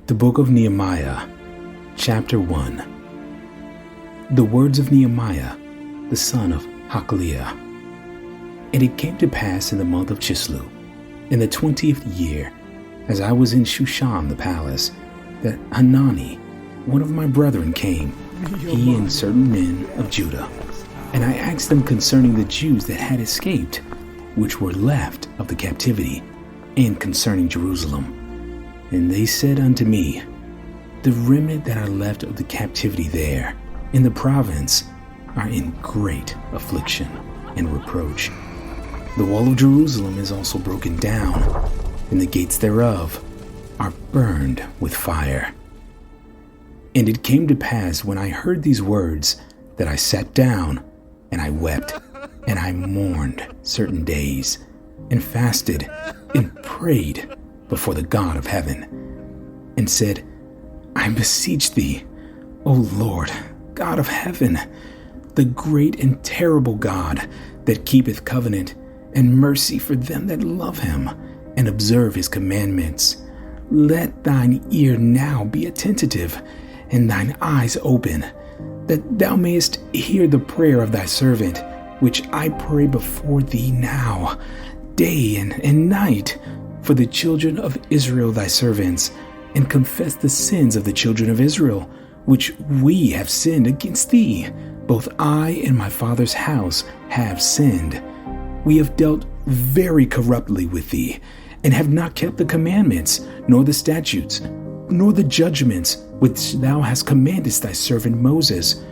The Book of Nehemiah, Chapter 1. The words of Nehemiah, the son of Hakaliah. And it came to pass in the month of Chislew, in the 20th year, as I was in Shushan the palace, that Hanani, one of my brethren, came, he and certain men of Judah. And I asked them concerning the Jews that had escaped, which were left of the captivity, and concerning Jerusalem. And they said unto me, the remnant that are left of the captivity there, in the province, are in great affliction and reproach. The wall of Jerusalem is also broken down, and the gates thereof are burned with fire. And it came to pass, when I heard these words, that I sat down, and I wept, and I mourned certain days, and fasted, and prayed before the God of heaven, and said, I beseech thee, O Lord, God of heaven, the great and terrible God, that keepeth covenant and mercy for them that love him, and observe his commandments, let thine ear now be attentive, and thine eyes open, that thou mayest hear the prayer of thy servant, which I pray before thee now, day and night, for the children of Israel thy servants, and confess the sins of the children of Israel, which we have sinned against thee. Both I and my father's house have sinned. We have dealt very corruptly with thee, and have not kept the commandments, nor the statutes, nor the judgments which thou hast commanded thy servant Moses.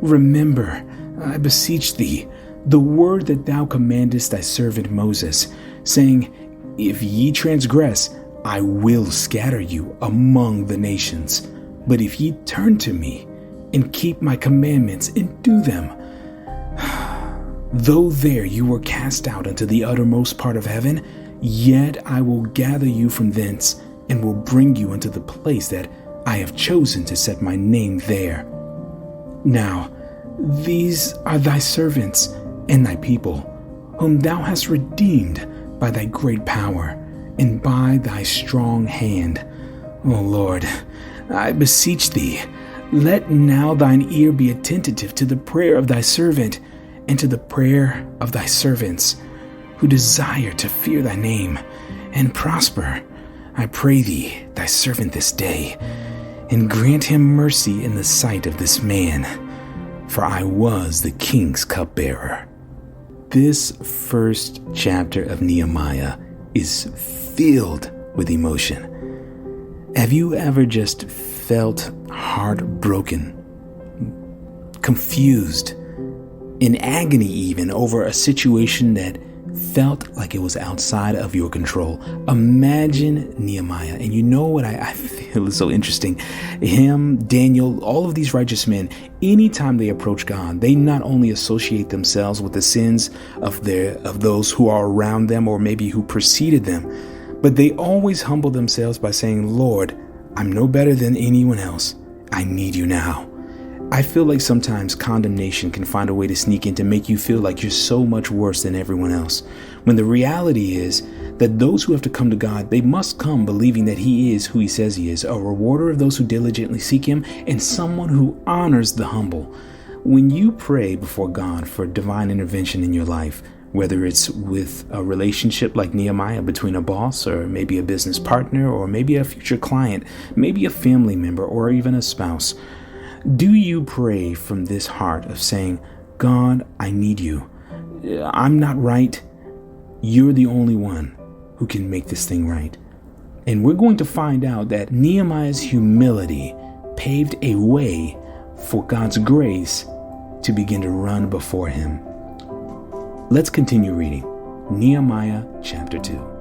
Remember, I beseech thee, the word that thou commandest thy servant Moses, saying, if ye transgress, I will scatter you among the nations. But if ye turn to me, and keep my commandments, and do them, though there you were cast out unto the uttermost part of heaven, yet I will gather you from thence, and will bring you unto the place that I have chosen to set my name there. Now, these are thy servants and thy people, whom thou hast redeemed by thy great power, and by thy strong hand. O Lord, I beseech thee, let now thine ear be attentive to the prayer of thy servant, and to the prayer of thy servants, who desire to fear thy name, and prosper. I pray thee, thy servant this day, and grant him mercy in the sight of this man, for I was the king's cupbearer. This first chapter of Nehemiah is filled with emotion. Have you ever just felt heartbroken, confused, in agony even, over a situation that felt like it was outside of your control? Imagine Nehemiah, and you know what I feel is so interesting. Him, Daniel, all of these righteous men, anytime they approach God, they not only associate themselves with the sins of those who are around them, or maybe who preceded them, but they always humble themselves by saying, Lord, I'm no better than anyone else. I need you now. I feel like sometimes condemnation can find a way to sneak in to make you feel like you're so much worse than everyone else, when the reality is that those who have to come to God, they must come believing that he is who he says he is, a rewarder of those who diligently seek him, and someone who honors the humble. When you pray before God for divine intervention in your life, whether it's with a relationship like Nehemiah between a boss, or maybe a business partner, or maybe a future client, maybe a family member, or even a spouse, do you pray from this heart of saying, God, I need you. I'm not right. You're the only one who can make this thing right. And we're going to find out that Nehemiah's humility paved a way for God's grace to begin to run before him. Let's continue reading Nehemiah chapter 2.